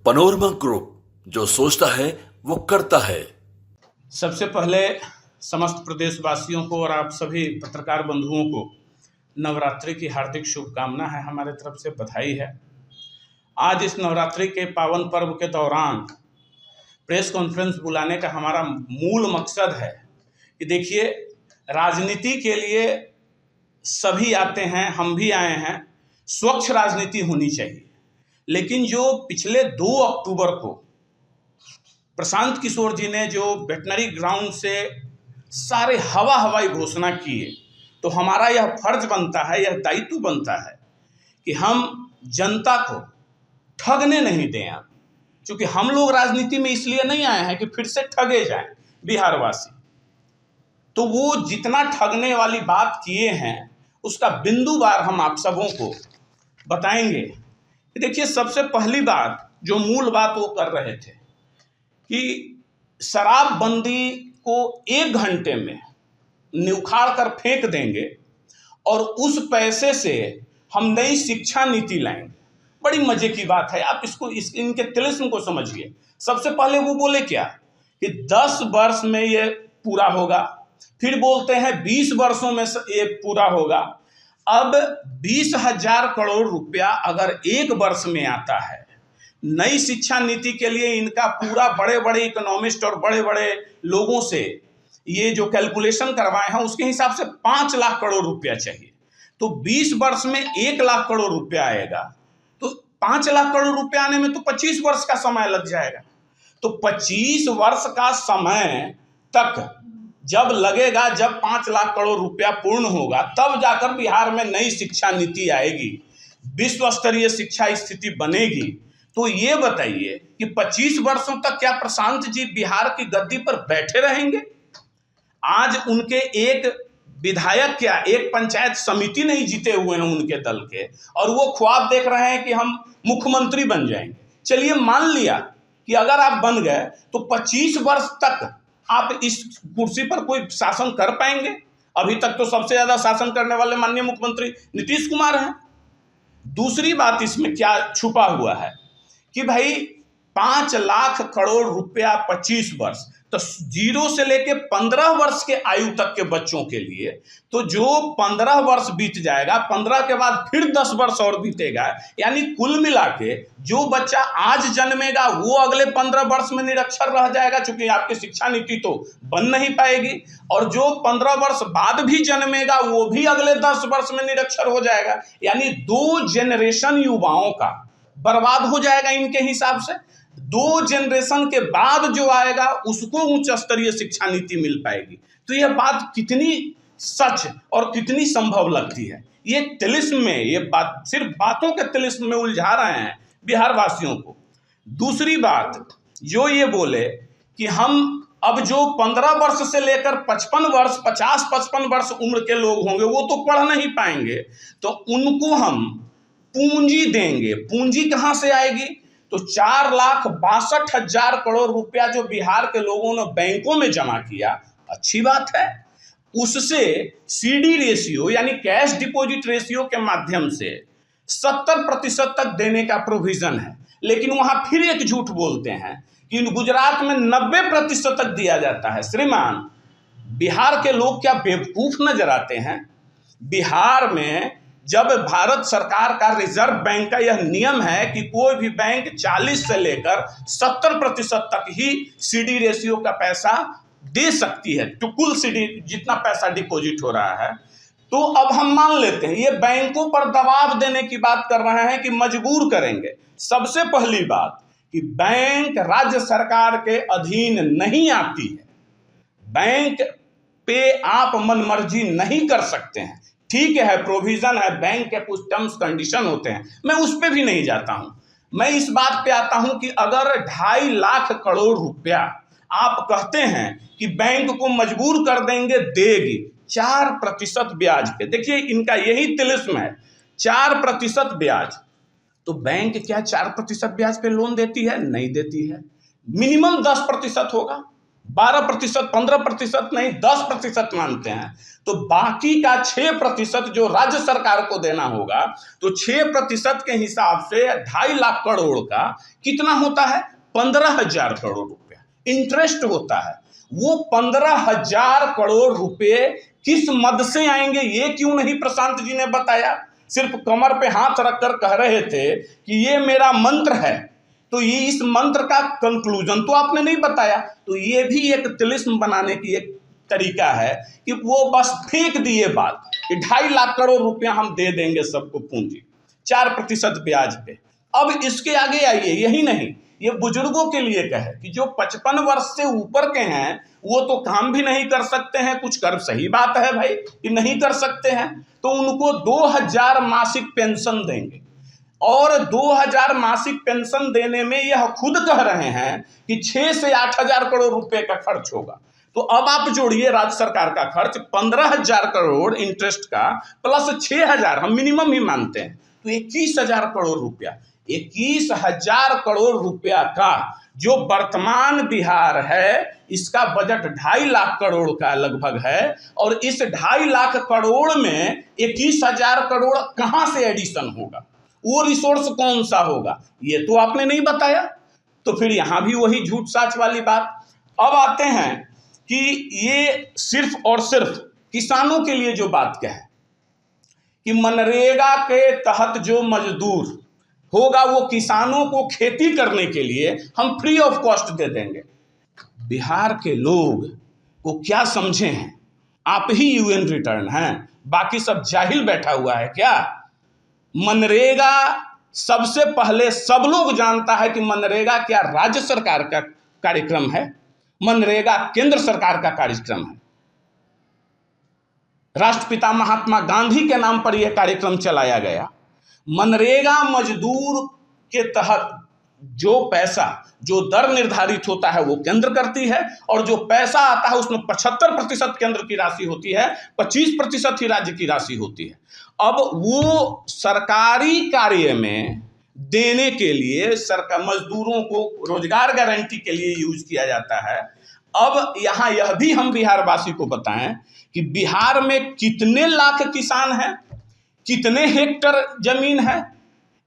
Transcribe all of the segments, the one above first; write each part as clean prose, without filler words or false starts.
Panorama group, जो सोचता है वो करता है। सबसे पहले समस्त प्रदेशवासियों को और आप सभी पत्रकार बंधुओं को नवरात्रि की हार्दिक शुभकामना है, हमारे तरफ से बधाई है। आज इस नवरात्रि के पावन पर्व के दौरान प्रेस कॉन्फ्रेंस बुलाने का हमारा मूल मकसद है कि देखिए, राजनीति के लिए सभी आते हैं, हम भी आए हैं। स्वच्छ राजनीति होनी चाहिए, लेकिन जो पिछले 2 अक्टूबर को प्रशांत किशोर जी ने जो वेटनरी ग्राउंड से सारे हवाई घोषणा किए, तो हमारा यह फर्ज बनता है, यह दायित्व बनता है कि हम जनता को ठगने नहीं दें। आप क्योंकि हम लोग राजनीति में इसलिए नहीं आए हैं कि फिर से ठगे जाएं बिहारवासी। तो वो जितना ठगने वाली बात किए हैं उसका बिंदुवार हम आप सबों को बताएंगे। देखिए, सबसे पहली बात, जो मूल बात वो कर रहे थे कि शराबबंदी को 1 घंटे में निउखाड़ कर फेंक देंगे और उस पैसे से हम नई शिक्षा नीति लाएंगे। बड़ी मजे की बात है, आप इनके तिलिस्म को समझिए। सबसे पहले वो बोले क्या कि 10 वर्ष में ये पूरा होगा, फिर बोलते हैं 20 वर्षों में ये पूरा होगा। अब 20,000 करोड़ रुपया अगर 1 वर्ष में आता है, नई शिक्षा नीति के लिए इनका पूरा बड़े बड़े इकोनॉमिस्ट और बड़े बड़े लोगों से ये जो कैलकुलेशन करवाए हैं उसके हिसाब से 5 लाख करोड़ रुपया चाहिए। तो 20 वर्ष में 1 लाख करोड़ रुपया आएगा, तो 5 लाख करोड़ रुपया आने में तो 25 वर्ष का समय लग जाएगा। तो 25 वर्ष का समय तक जब लगेगा, जब 5 लाख करोड़ रुपया पूर्ण होगा, तब जाकर बिहार में नई शिक्षा नीति आएगी, विश्व स्तरीय शिक्षा स्थिति बनेगी। तो ये बताइए कि 25 वर्षों तक क्या प्रशांत जी बिहार की गद्दी पर बैठे रहेंगे? आज उनके एक विधायक क्या, एक पंचायत समिति नहीं जीते हुए हैं उनके दल के, और वो ख्वाब देख रहे हैं कि हम मुख्यमंत्री बन जाएंगे। चलिए, मान लिया कि अगर आप बन गए तो 25 वर्ष तक आप इस कुर्सी पर कोई शासन कर पाएंगे? अभी तक तो सबसे ज्यादा शासन करने वाले माननीय मुख्यमंत्री नीतीश कुमार हैं। दूसरी बात इसमें क्या छुपा हुआ है कि भाई 5 लाख करोड़ रुपया 25 वर्ष, तो 0 से लेके 15 वर्ष के आयु तक के बच्चों के लिए, तो जो 15 वर्ष बीत जाएगा, 15 के बाद फिर 10 वर्ष और बीतेगा, यानी कुल मिला के जो बच्चा आज जन्मेगा वो अगले 15 वर्ष में निरक्षर रह जाएगा, चूंकि आपकी शिक्षा नीति तो बन नहीं पाएगी। और जो 15 वर्ष बाद भी जन्मेगा वो भी अगले 10 वर्ष में निरक्षर हो जाएगा, यानी 2 जनरेशन युवाओं का बर्बाद हो जाएगा इनके हिसाब से। 2 जनरेशन के बाद जो आएगा उसको उच्च स्तरीय शिक्षा नीति मिल पाएगी। तो यह बात कितनी सच और कितनी संभव लगती है। ये तिलिस्म में, ये बात सिर्फ बातों के तिलिस्म में उलझा रहे हैं बिहार वासियों को। दूसरी बात जो ये बोले कि हम अब जो 15 वर्ष से लेकर 55 वर्ष, 50-55 वर्ष उम्र के लोग होंगे वो तो पढ़ नहीं पाएंगे, तो उनको हम पूंजी देंगे। पूंजी कहां से आएगी? तो 4,62,000 करोड़ रुपया जो बिहार के लोगों ने बैंकों में जमा किया, अच्छी बात है, उससे सीडी रेशियो यानी कैश डिपॉजिट रेशियो के माध्यम से 70% तक देने का प्रोविजन है। लेकिन वहां फिर एक झूठ बोलते हैं कि गुजरात में 90% तक दिया जाता है। श्रीमान, बिहार के लोग क्या बेवकूफ नजर आते हैं? बिहार में जब भारत सरकार का रिजर्व बैंक का यह नियम है कि कोई भी बैंक 40 से लेकर 70% तक ही सीडी रेशियो का पैसा दे सकती है, तो कुल सीडी जितना पैसा डिपॉजिट हो रहा है। तो अब हम मान लेते हैं ये बैंकों पर दबाव देने की बात कर रहे हैं कि मजबूर करेंगे। सबसे पहली बात कि बैंक राज्य सरकार के अधीन नहीं आती है, बैंक पे आप मनमर्जी नहीं कर सकते हैं। ठीक है, प्रोविजन है, बैंक के कुछ टर्म्स कंडीशन होते हैं, मैं उस पर भी नहीं जाता हूं। मैं इस बात पे आता हूं कि अगर 2.5 लाख करोड़ रुपया आप कहते हैं कि बैंक को मजबूर कर देंगे, देगी 4% ब्याज पे। देखिए, इनका यही तिलिस्म है, 4% ब्याज। तो बैंक क्या 4% ब्याज पे लोन देती है? नहीं देती है। मिनिमम 10% होगा, 12%, 15% नहीं 10% मानते हैं, तो बाकी का 6% जो राज्य सरकार को देना होगा, तो 6% के हिसाब से 2.5 लाख करोड़ का कितना होता है? 15,000 करोड़ रुपया इंटरेस्ट होता है। वो 15,000 करोड़ रुपए किस मद से आएंगे ये क्यों नहीं प्रशांत जी ने बताया? सिर्फ कमर पे हाथ रखकर कह रहे थे कि ये मेरा मंत्र है, तो ये इस मंत्र का कंक्लूजन तो आपने नहीं बताया। तो ये भी एक तिलिस्म बनाने की एक तरीका है कि वो बस फेंक दिए बात कि 2.5 लाख करोड़ रुपया हम दे देंगे सबको पूंजी 4% ब्याज पे। अब इसके आगे आइए, यही नहीं, ये बुजुर्गों के लिए कहे कि जो 55 वर्ष से ऊपर के हैं वो तो काम भी नहीं कर सकते हैं, कुछ कर, सही बात है भाई कि नहीं कर सकते हैं, तो उनको 2,000 मासिक पेंशन देंगे। और 2,000 मासिक पेंशन देने में यह खुद कह रहे हैं कि 6 से 8,000 करोड़ रुपए का खर्च होगा। तो अब आप जोड़िए राज्य सरकार का खर्च 15,000 करोड़ इंटरेस्ट का प्लस 6,000 हम मिनिमम ही मानते हैं, तो 21,000 करोड़ रुपया, 21,000 करोड़ रुपया का जो वर्तमान बिहार है, इसका बजट 2.5 लाख करोड़ का लगभग है। और इस 2.5 लाख करोड़ में 21,000 करोड़ कहां से एडिशन होगा, वो रिसोर्स कौन सा होगा, ये तो आपने नहीं बताया। तो फिर यहां भी वही झूठ साच वाली बात। अब आते हैं कि ये सिर्फ और सिर्फ किसानों के लिए जो बात कहे कि मनरेगा के तहत जो मजदूर होगा वो किसानों को खेती करने के लिए हम फ्री ऑफ कॉस्ट दे देंगे। बिहार के लोग को क्या समझे हैं, आप ही यूएन रिटर्न हैं, बाकी सब जाहिल बैठा हुआ है क्या? मनरेगा सबसे पहले सब लोग जानता है कि मनरेगा क्या राज्य सरकार का कार्यक्रम है, मनरेगा केंद्र सरकार का कार्यक्रम है। राष्ट्रपिता महात्मा गांधी के नाम पर यह कार्यक्रम चलाया गया। मनरेगा मजदूर के तहत जो पैसा, जो दर निर्धारित होता है वो केंद्र करती है, और जो पैसा आता है उसमें 75% केंद्र की राशि होती है, 25% ही राज्य की राशि होती है। अब वो सरकारी कार्य में देने के लिए सरकार मजदूरों को रोजगार गारंटी के लिए यूज किया जाता है। अब यहाँ यह भी हम बिहारवासी को बताएं कि बिहार में कितने लाख किसान हैं, कितने हेक्टर जमीन है।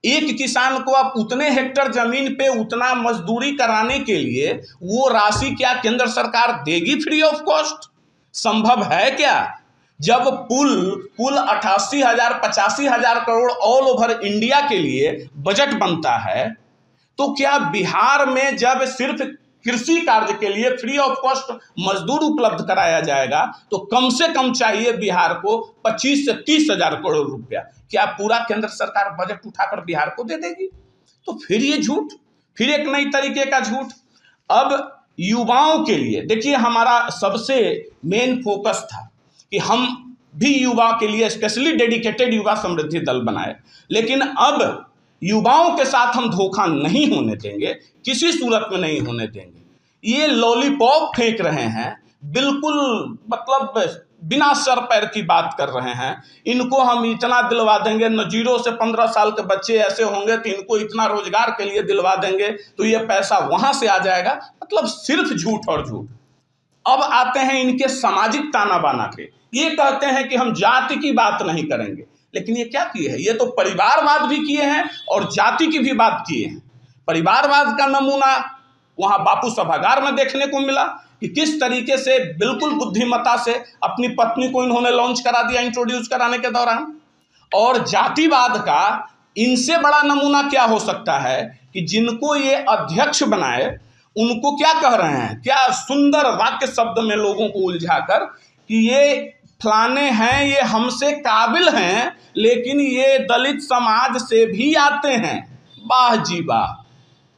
एक किसान को आप उतने हेक्टर जमीन पे उतना मजदूरी कराने के लिए वो राशि क्या केंद्र सरकार देगी फ्री ऑफ कॉस्ट? संभव है क्या? जब कुल 88,000 85,000 करोड़ ऑल ओवर इंडिया के लिए बजट बनता है, तो क्या बिहार में जब सिर्फ कृषि कार्य के लिए फ्री ऑफ कॉस्ट मजदूर उपलब्ध कराया जाएगा तो कम से कम चाहिए बिहार को 25 से 30,000 करोड़ रुपया? क्या पूरा केंद्र सरकार बजट उठाकर बिहार को दे देगी? तो फिर ये झूठ, फिर एक नई तरीके का झूठ। अब युवाओं के लिए देखिए, हमारा सबसे मेन फोकस था कि हम भी युवा के लिए स्पेशली डेडिकेटेड युवा समृद्धि दल बनाए, लेकिन अब युवाओं के साथ हम धोखा नहीं होने देंगे, किसी सूरत में नहीं होने देंगे। ये लॉलीपॉप फेंक रहे हैं, बिल्कुल मतलब बिना सर पैर की बात कर रहे हैं। इनको हम इतना दिलवा देंगे, न 0 से 15 साल के बच्चे ऐसे होंगे तो इनको इतना रोजगार के लिए दिलवा देंगे तो ये पैसा वहां से आ जाएगा। मतलब सिर्फ झूठ और झूठ। अब आते हैं इनके सामाजिक ताना बाना पे। ये कहते हैं कि हम जाति की बात नहीं करेंगे, लेकिन ये क्या किए हैं? ये तो परिवारवाद भी किए हैं और जाति की भी बात किए हैं। परिवारवाद का नमूना वहां बापू सभागार में देखने को मिला कि किस तरीके से बिल्कुल बुद्धिमत्ता से अपनी पत्नी को इन्होंने लॉन्च करा दिया इंट्रोड्यूस कराने के दौरान। और जातिवाद का इनसे बड़ा नमूना क्या हो सकता है कि जिनको ये अध्यक्ष बनाए उनको क्या कह रहे हैं, क्या सुंदर वाक्य शब्द में लोगों को उलझाकर कि ये फलाने हैं, ये हमसे काबिल हैं, लेकिन ये दलित समाज से भी आते हैं। वाह जी वाह!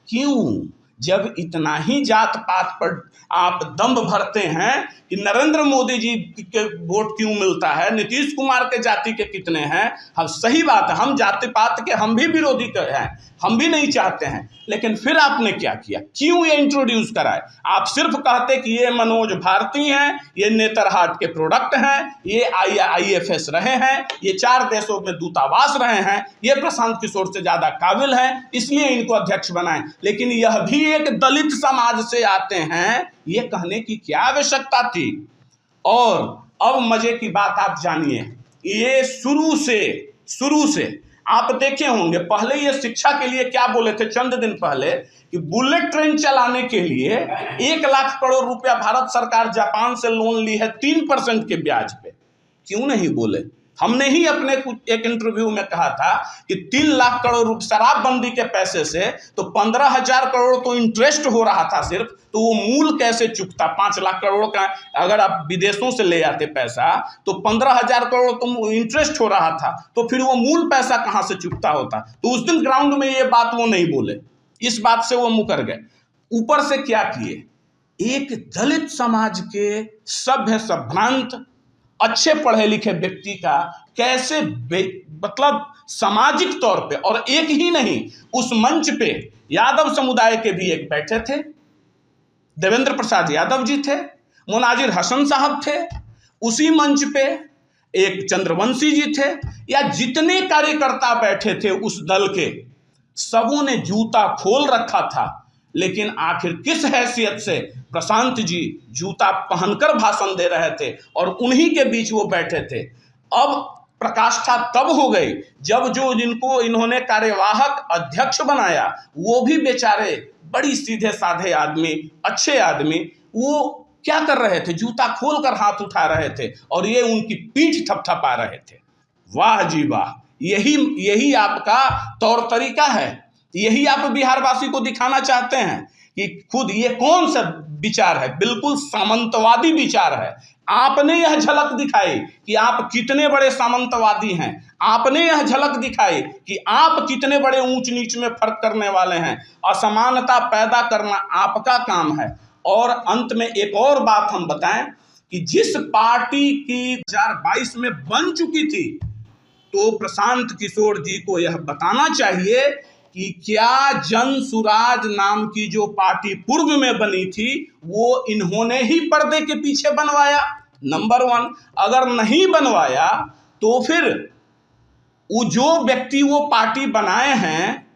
क्यों? जब इतना ही जात पात पर आप दंभ भरते हैं कि नरेंद्र मोदी जी के वोट क्यों मिलता है, नीतीश कुमार के जाति के कितने हैं। हम सही बात है, हम जाति पात के हम भी विरोधी हैं, हम भी नहीं चाहते हैं, लेकिन फिर आपने क्या किया, क्यों ये इंट्रोड्यूस कराए? आप सिर्फ कहते कि ये मनोज भारती हैं, ये नेतरहाट के प्रोडक्ट हैं, ये IAS रहे हैं, ये 4 देशों में दूतावास रहे हैं, ये प्रशांत किशोर से ज़्यादा काबिल हैं, इसलिए इनको अध्यक्ष बनाएं। लेकिन यह भी एक दलित समाज से आते हैं, ये कहने की क्या आवश्यकता थी? और अब मजे की बात आप जानिए, ये शुरू से आप देखे होंगे, पहले ये शिक्षा के लिए क्या बोले थे चंद दिन पहले कि बुलेट ट्रेन चलाने के लिए 1 लाख करोड़ रुपया भारत सरकार जापान से लोन ली है 3% के ब्याज पे। क्यों नहीं बोले? हमने ही अपने कुछ एक इंटरव्यू में कहा था कि 3 लाख करोड़ रुपये शराबबंदी के पैसे से तो 15,000 करोड़ तो इंटरेस्ट हो रहा था सिर्फ, तो वो मूल कैसे चुकता? 5 लाख करोड़ का अगर आप विदेशों से ले आते पैसा तो 15,000 करोड़ तो इंटरेस्ट हो रहा था, तो फिर वो मूल पैसा कहाँ से चुकता होता? तो उस दिन ग्राउंड में ये बात वो नहीं बोले, इस बात से वो मुकर गए। ऊपर से क्या किए, एक दलित समाज के सभ्य संभ्रांत अच्छे पढ़े लिखे व्यक्ति का कैसे मतलब सामाजिक तौर पे, और एक ही नहीं, उस मंच पे यादव समुदाय के भी एक बैठे थे, देवेंद्र प्रसाद यादव जी थे, मुनाजिर हसन साहब थे, उसी मंच पे एक चंद्रवंशी जी थे, या जितने कार्यकर्ता बैठे थे उस दल के, सबों ने जूता खोल रखा था। लेकिन आखिर किस हैसियत से प्रशांत जी जूता पहनकर भाषण दे रहे थे और उन्हीं के बीच वो बैठे थे? अब प्रकाष्ठा तब हो गई जब जो जिनको इन्होंने कार्यवाहक अध्यक्ष बनाया वो भी बेचारे बड़ी सीधे साधे आदमी, अच्छे आदमी, वो क्या कर रहे थे? जूता खोलकर हाथ उठा रहे थे और ये उनकी पीठ थपथपा रहे थे। वाह जी वाह, यही आपका तौर तरीका है, यही आप बिहारवासी को दिखाना चाहते हैं कि खुद ये कौन सा विचार है? बिल्कुल सामंतवादी विचार है। आपने यह झलक दिखाई कि आप कितने बड़े सामंतवादी हैं, आपने यह झलक दिखाई कि आप कितने बड़े ऊंच नीच में फर्क करने वाले हैं, असमानता पैदा करना आपका काम है। और अंत में एक और बात हम बताएं कि जिस पार्टी की 2022 में बन चुकी थी, तो प्रशांत किशोर जी को यह बताना चाहिए कि क्या जन सुराज नाम की जो पार्टी पूर्व में बनी थी वो इन्होंने ही पर्दे के पीछे बनवाया? नंबर 1। अगर नहीं बनवाया तो फिर वो जो व्यक्ति वो पार्टी बनाए हैं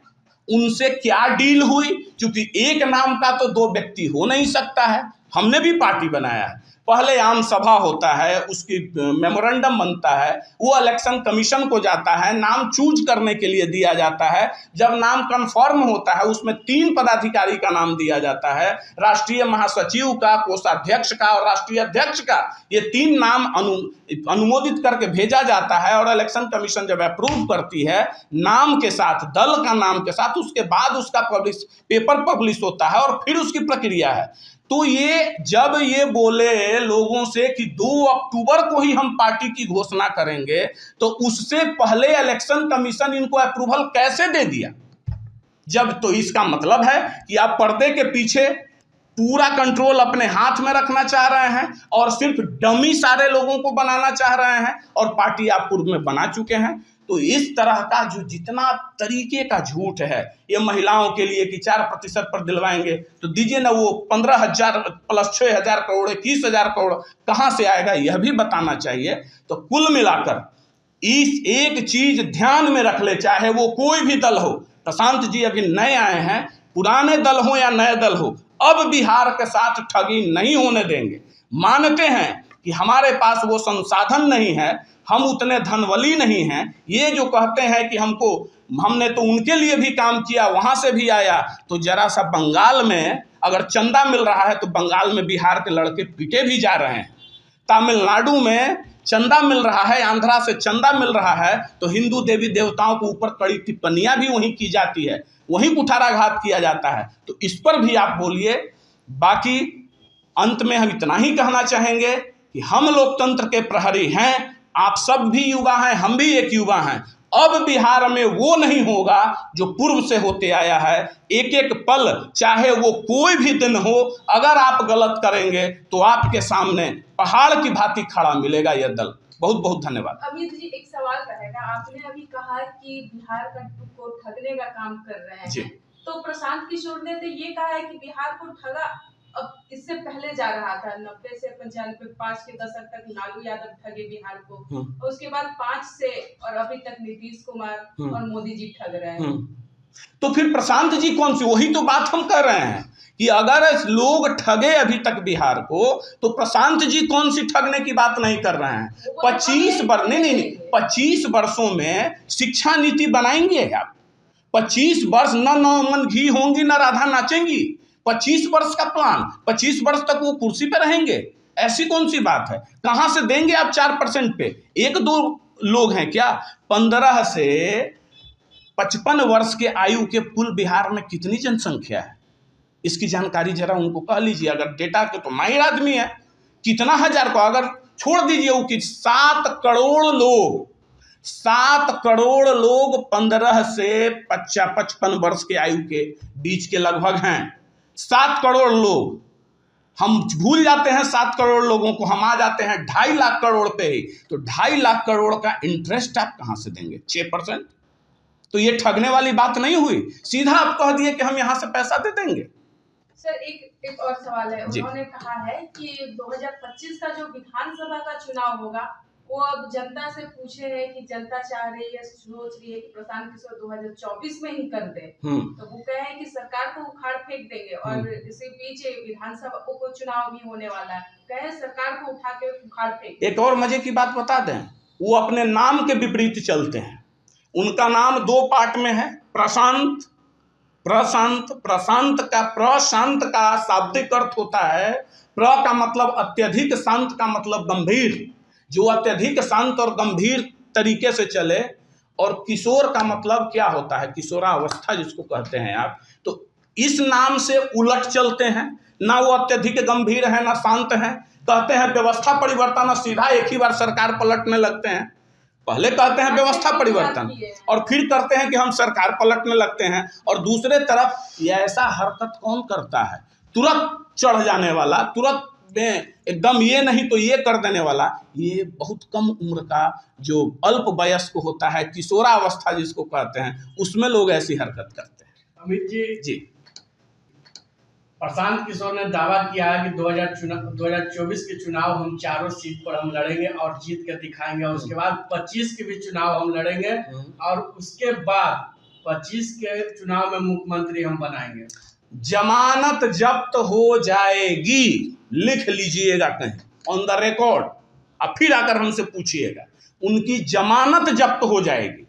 उनसे क्या डील हुई? क्योंकि एक नाम का तो 2 व्यक्ति हो नहीं सकता है। हमने भी पार्टी बनाया है, पहले आम सभा होता है, उसकी मेमोरेंडम बनता है, वो इलेक्शन कमीशन को जाता है, नाम चूज करने के लिए दिया जाता है। जब नाम कंफर्म होता है उसमें 3 पदाधिकारी का नाम दिया जाता है, राष्ट्रीय महासचिव का, कोषाध्यक्ष का और राष्ट्रीय अध्यक्ष का। ये 3 नाम अनुमोदित करके भेजा जाता है और इलेक्शन कमीशन जब अप्रूव करती है नाम के साथ, दल का नाम के साथ, उसके बाद उसका पेपर पब्लिश होता है और फिर उसकी प्रक्रिया है। तो ये जब ये बोले लोगों से कि 2 अक्टूबर को ही हम पार्टी की घोषणा करेंगे, तो उससे पहले इलेक्शन कमीशन इनको अप्रूवल कैसे दे दिया? जब तो इसका मतलब है कि आप पर्दे के पीछे पूरा कंट्रोल अपने हाथ में रखना चाह रहे हैं और सिर्फ डमी सारे लोगों को बनाना चाह रहे हैं, और पार्टी आप पूर्व में बना चुके हैं। तो इस तरह का जो जितना तरीके का झूठ है, ये महिलाओं के लिए कि 4% पर दिलवाएंगे, तो दीजिए ना, वो 15,000 प्लस 6,000 करोड़ 21,000 करोड़ कहाँ से आएगा, यह भी बताना चाहिए। तो कुल मिलाकर इस एक चीज ध्यान में रख ले, चाहे वो कोई भी दल हो, प्रशांत जी अभी नए आए हैं, पुराने दल हो या नए दल हो, अब बिहार के साथ ठगी नहीं होने देंगे। मानते हैं कि हमारे पास वो संसाधन नहीं है, हम उतने धनवली नहीं हैं। ये जो कहते हैं कि हमने तो उनके लिए भी काम किया, वहाँ से भी आया, तो जरा सा बंगाल में अगर चंदा मिल रहा है तो बंगाल में बिहार के लड़के पीटे भी जा रहे हैं। तमिलनाडु में चंदा मिल रहा है, आंध्रा से चंदा मिल रहा है, तो हिंदू देवी देवताओं के ऊपर कड़ी टिप्पणियाँ भी वहीं की जाती है, वहीं कुठाराघात किया जाता है। तो इस पर भी आप बोलिए। बाकी अंत में हम इतना ही कहना चाहेंगे कि हम लोकतंत्र के प्रहरी हैं, आप सब भी युवा हैं, हम भी एक युवा हैं। अब बिहार में वो नहीं होगा जो पूर्व से होते आया है। एक एक पल, चाहे वो कोई भी दिन हो, अगर आप गलत करेंगे तो आपके सामने पहाड़ की भांति खड़ा मिलेगा यह दल। बहुत बहुत धन्यवाद। अमित जी, एक सवाल रहेगा। आपने अभी कहा कि बिहार को ठगने का काम कर रहे जी। हैं, तो प्रशांत किशोर ने तो ये कहा है कि बिहार को ठगा अब इससे पहले जा रहा था। 90 से 95 5 के दशक तक लालू यादव ठगे बिहार को, और उसके बाद 5 से और अभी तक नीतीश कुमार और मोदी जी ठग रहे हैं। तो फिर प्रशांत जी कौन सी, वही तो बात हम कर रहे हैं कि अगर लोग ठगे अभी तक बिहार को, तो प्रशांत जी कौन सी ठगने की बात नहीं कर रहे हैं। 25 वर्ष नहीं 25 वर्षों में शिक्षा नीति बनाएंगे आप। 25 वर्ष न नौमन घी होंगी न राधा नाचेंगी। 25 वर्ष का प्लान, 25 वर्ष तक वो कुर्सी पे रहेंगे, ऐसी कौन सी बात है। कहां से देंगे आप 4% पे? एक दो लोग हैं क्या? 15 से 55 वर्ष के आयु के कुल बिहार में कितनी जनसंख्या है, इसकी जानकारी जरा उनको कह लीजिए। अगर डेटा के तो माहिर आदमी है, कितना हजार को अगर छोड़ दीजिए वो कि 7 करोड़ लोग 15 से 55 वर्ष के आयु के बीच के लगभग हैं। 7 करोड़ लोग, हम भूल जाते हैं 7 करोड़ लोगों को, हम आ जाते हैं 2.5 लाख करोड़ पे ही। तो 2.5 लाख करोड़ का इंटरेस्ट आप कहां से देंगे? 6%। तो ये ठगने वाली बात नहीं हुई। सीधा आप कह दिए कि हम यहां से पैसा दे देंगे। सर, एक और सवाल है। उन्होंने कहा है कि 2025 का जो विधानसभा का चुनाव होगा, वो अब जनता से पूछे है कि जनता चाह रही है, सोच रही है कि प्रशांत किशोर 2024 में ही कर दे। तो वो कहे हैं कि सरकार को उखाड़ फेंक देंगे, और इसी बीच विधानसभा उपचुनाव भी होने वाला है, कहे सरकार को उठा के उखाड़ फेंक। एक और मजे की बात बता दें, वो अपने नाम के विपरीत चलते हैं। उनका नाम 2 पार्ट में है, प्रशांत। प्रशांत का शाब्दिक अर्थ होता है, प्र का मतलब अत्यधिक, शांत का मतलब गंभीर, जो अत्यधिक शांत और गंभीर तरीके से चले। और किशोर का मतलब क्या होता है? किशोरावस्था जिसको कहते हैं आप। तो इस नाम से उलट चलते हैं, ना वो अत्यधिक गंभीर है ना शांत है। कहते हैं व्यवस्था परिवर्तन, और सीधा एक ही बार सरकार पलटने लगते हैं। पहले कहते हैं व्यवस्था परिवर्तन और फिर करते हैं कि हम सरकार पलटने लगते हैं। और दूसरे तरफ ये ऐसा हरकत कौन करता है, तुरंत चढ़ जाने वाला, तुरंत में एकदम ये नहीं तो ये कर देने वाला। ये बहुत कम उम्र का जो अल्प वयस्क होता है, किशोरावस्था जिसको कहते हैं, उसमें लोग ऐसी हरकत करते हैं। अमित जी, प्रशांत किशोर ने दावा किया है कि 2024 के चुनाव हम चारों सीट पर हम लड़ेंगे और जीत कर दिखाएंगे। और उसके बाद 25 के भी चुनाव हम लड़ेंगे, और उसके बाद 25 के चुनाव में मुख्यमंत्री हम बनाएंगे। जमानत जब्त हो जाएगी, लिख लीजिएगा कहीं ऑन द रिकॉर्ड, अब फिर आकर हमसे पूछिएगा। उनकी जमानत जब्त हो जाएगी।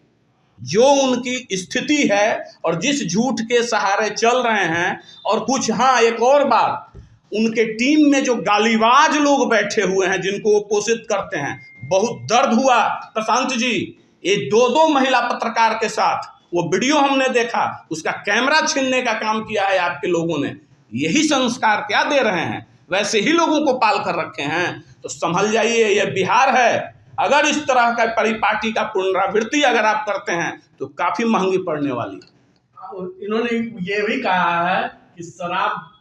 जो उनकी स्थिति है और जिस झूठ के सहारे चल रहे हैं। और कुछ, हाँ, एक और बात, उनके टीम में जो गालीबाज लोग बैठे हुए हैं जिनको वो पोषित करते हैं, बहुत दर्द हुआ प्रशांत जी। ये 2 महिला पत्रकार के साथ वो वीडियो हमने देखा, उसका कैमरा छीनने का काम किया है आपके लोगों ने। यही संस्कार क्या दे रहे हैं? वैसे ही लोगों को पाल कर रखे हैं। तो संभल जाइए, यह बिहार है। अगर इस तरह का परिपाटी का पुनरावृत्ति अगर आप करते हैं तो काफी महंगी पड़ने वाली है। इन्होंने ये भी कहा है कि शराब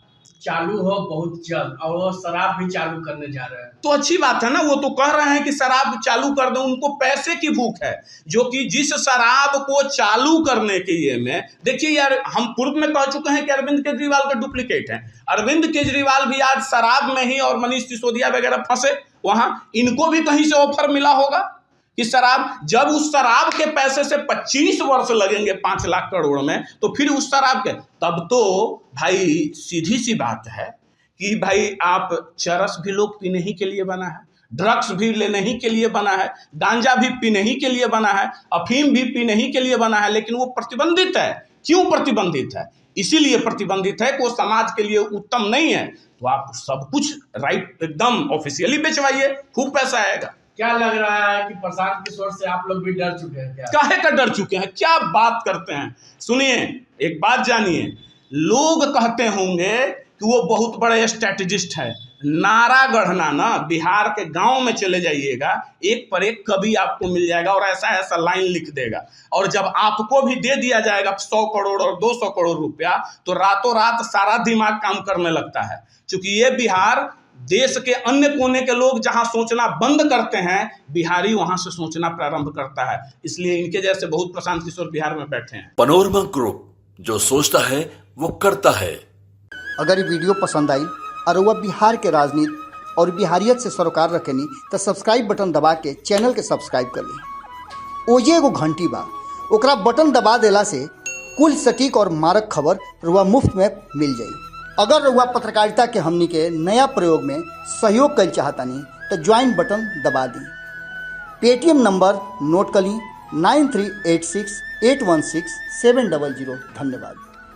चालू हो बहुत जल्द, और वो शराब भी चालू करने जा रहे हैं। तो अच्छी बात है ना, वो तो कह रहे हैं कि शराब चालू कर दो। उनको पैसे की भूख है, जो कि जिस शराब को चालू करने के लिए में, देखिए यार, हम पूर्व में कह चुके हैं कि अरविंद केजरीवाल का डुप्लीकेट है। अरविंद केजरीवाल भी आज शराब में ही, और मनीष सिसोदिया वगैरह फंसे वहां, इनको भी कहीं से ऑफर मिला होगा कि शराब, जब उस शराब के पैसे से 25 वर्ष लगेंगे 5 लाख करोड़ में, तो फिर उस शराब के, तब तो भाई सीधी सी बात है कि भाई आप, चरस भी लोग पीने ही के लिए बना है, ड्रग्स भी लेने ही के लिए बना है, गांजा भी पीने ही के लिए बना है, अफीम भी पीने ही के लिए बना है, लेकिन वो प्रतिबंधित है। क्यों प्रतिबंधित है? इसीलिए प्रतिबंधित है कि वो समाज के लिए उत्तम नहीं है। तो आप सब कुछ राइट एकदम ऑफिशियली बेचवाइए, खूब पैसा आएगा। क्या लग रहा है कि प्रशांत किशोर से आप लोग भी डर चुके हैं क्या? काहे का डर चुके हैं? क्या बात करते हैं? सुनिए, एक बात जानिए, लोग कहते होंगे कि वो बहुत बड़े स्ट्रैटेजिस्ट है। नारा गढ़ना ना, बिहार के गांव में चले जाइएगा, एक पर एक कवि आपको मिल जाएगा और ऐसा ऐसा लाइन लिख देगा। और जब आपको भी दे दिया जाएगा 100 करोड़ और 200 करोड़ रुपया, तो रातों रात सारा दिमाग काम करने लगता है। क्योंकि ये बिहार देश के अन्य कोने के लोग जहां सोचना बंद करते हैं, बिहारी वहां से सोचना प्रारंभ करता है। इसलिए इनके जैसे बहुत प्रशांत किशोर बिहार में बैठे हैं। पनोरमा ग्रुप, जो सोचता है वो करता है। अगर ये वीडियो पसंद आई और वह बिहार के राजनीति और बिहारियत से सरोकार रखेनी तो सब्सक्राइब बटन दबा के चैनल के सब्सक्राइब कर ली। ओजे एगो घंटी बा, ओकरा बटन दबा देला से कुल सटीक और मारक खबर रुआ मुफ्त में मिल जाई। अगर रुआ पत्रकारिता के हमनी के नया प्रयोग में सहयोग कर चाहतानी तो ज्वाइन बटन दबा दी। पेटीएम नंबर नोट कर ली 9386816700। धन्यवाद।